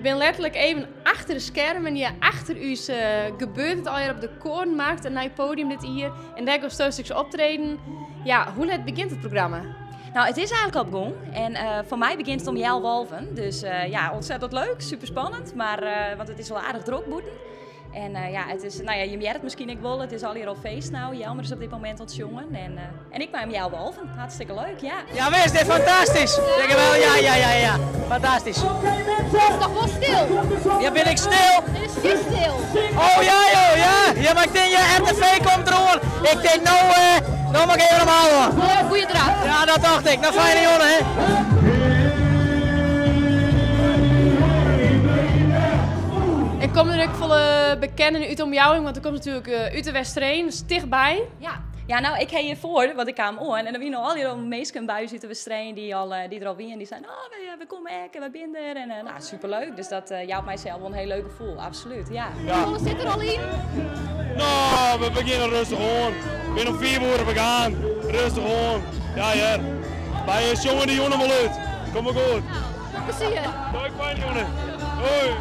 we zijn letterlijk even achter de schermen. Ja, achter u gebeurt het alweer op de Koornmarkt, een nieuw podium dit hier. En daar gaan stukjes optreden. Ja, hoe laat begint het programma? Nou, het is eigenlijk al begonnen en voor mij begint het om 11:30. Dus ja, ontzettend leuk, super spannend, maar, want het is wel aardig druk boeten. En ja, het is, nou ja, je merkt het misschien ik wel, het is al feest nou. Jelmer is op dit moment ontzongen en ik ben om 11:30. Hartstikke leuk, ja. Ja, wees dit fantastisch. Zeg wel, ja. Fantastisch. Het is toch wel stil? Ja, ben ik stil? Het is niet stil. Oh ja, joh, ja. Ja, maar ik denk, je RTV komt eraan. Ik denk, nou mag ik even omhouden. Ja, goeie draf. Ja, dat dacht ik. Nou, fijne jongen, hè. Ik kom er ook volle bekenden uit omjouwing, want er komt natuurlijk uit de Westereen, dus dichtbij. Ja, nou, ik heb hiervoor, want ik kwam aan en er waren al die meesten bij zitten we die er al wie en die zeiden, oh, we komen en we binden er en nou, superleuk. Dus dat jouwt mijzelf wel een heel leuk gevoel, absoluut, ja. Hoeveel zit er al in? Nou, we beginnen rustig aan. We zijn om 4 uur begaan. Rustig aan. Ja, ja. Bij jongen die jongen wel uit. Kom maar goed. Veel plezier. Leuk fijn jongen. Hoi.